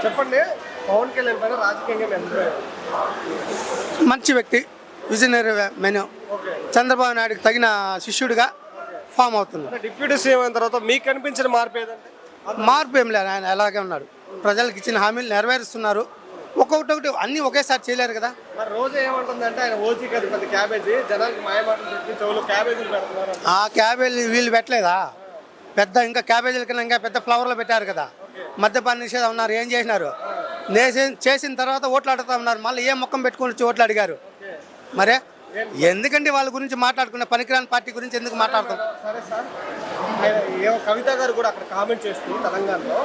చెప్పండి, పవన్ కళ్యాణ్ పైన రాజకీయంగా మీ అభిప్రాయం? మంచి వ్యక్తి, విజనరీ మెను. చంద్రబాబు నాయుడుకి తగిన శిష్యుడిగా ఫామ్ అవుతున్నారు. అంటే డిప్యూటీ సీఎం అయిన తర్వాత మీకు కనిపించిన మార్పు ఏదంటే? మార్పు ఏం లేదు, ఆయన అలాగే ఉన్నాడు. ప్రజలకు ఇచ్చిన హామీలు నెరవేరుస్తున్నారు. ఒక్కొక్కటి అన్నీ ఒకేసారి చేయలేరు కదా. మరి రోజు ఏమంటుందంటే ఆయన ఓజీ కదా పెద్ద క్యాబేజీ, జనానికి మాయమాటలు చెప్పి చెవులు క్యాబేజీలు పెడుతున్నారు. ఆ క్యాబేజీ వీళ్ళు పెట్టలేదా? పెద్ద ఇంకా క్యాబేజీల కన్నా ఇంకా పెద్ద ఫ్లవర్లు పెట్టారు కదా. మద్యపాన నిషేధం ఉన్నారు, ఏం చేసినారు? చేసిన తర్వాత ఓట్లు అడుగుతా ఉన్నారు. మళ్ళీ ఏ మొక్కం పెట్టుకుని వచ్చి ఓట్లు అడిగారు. మరే ఎందుకంటే వాళ్ళ గురించి మాట్లాడుకున్న పనికిరాని పార్టీ గురించి ఎందుకు మాట్లాడతాం? సరే సార్, ఆయన కవిత గారు కూడా అక్కడ కామెంట్ చేస్తూ తెలంగాణలో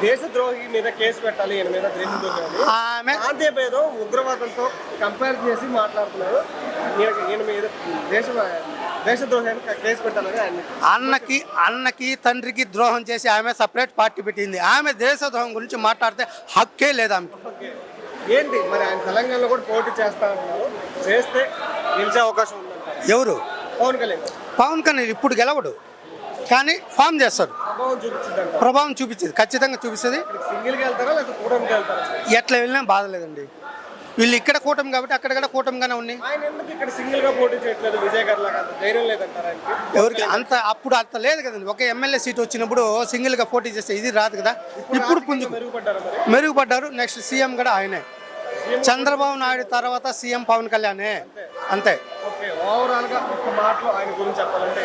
దేశద్రోహి మీద కేసు పెట్టాలి, ఈయన మీద దేశద్రోహి అని ఆమె ప్రాంతీయ భేదం ఉగ్రవాదంతో కంపేర్ చేసి మాట్లాడుతున్నారు. ఈయన మీద దేశద్రోహి అని కేసు పెట్టాలని ఆయన అన్నకి తండ్రికి ద్రోహం చేసి ఆమె సపరేట్ పార్టీ పెట్టింది. ఆమె దేశద్రోహం గురించి మాట్లాడితే హక్కే లేదు ఆమె. ఏంటి మరి ఆయన తెలంగాణలో కూడా పోటీ చేస్తా అంటున్నారు, చేస్తే గెలిచే అవకాశం ఉందంటారు. ఎవరు? పవన్ కళ్యాణ్ ఇప్పుడు గెలవడు, కానీ ఫామ్ చేస్తాడు. ప్రభావం చూపించేది, ఖచ్చితంగా చూపిస్తుంది. సింగిల్గా వెళ్తారా లేకపోతే కూటమికి వెళ్తారా? ఎట్లా వెళ్ళినా బాధ లేదండి. వీళ్ళు ఇక్కడ కూటమి కాబట్టి అక్కడ కూడా కూటమిగానే ఉన్నాయి. ఆయన ఎందుకు ఇక్కడ సింగిల్ గా పోటీ చేయట్లేదు? విజయ్ గారి లాగా అంత ధైర్యం లేదంటారా ఆయనకి? ఎవరికి అంత అప్పుడు అంత లేదు కదండి. ఒక ఎమ్మెల్యే సీట్ వచ్చినప్పుడు సింగిల్ గా పోటీ చేస్తే ఇది రాదు కదా. ఇప్పుడు పుంజుకు మెరుగుపడ్డారు. నెక్స్ట్ సీఎం కూడా ఆయనే. చంద్రబాబు నాయుడు తర్వాత సీఎం పవన్ కళ్యాణే, అంతే. ఓవరాల్ గా ఒక మాటలో ఆయన గురించి చెప్పాలంటే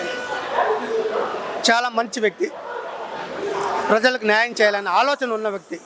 చాలా మంచి వ్యక్తి, ప్రజలకు న్యాయం చేయాలనే ఆలోచన ఉన్న వ్యక్తి.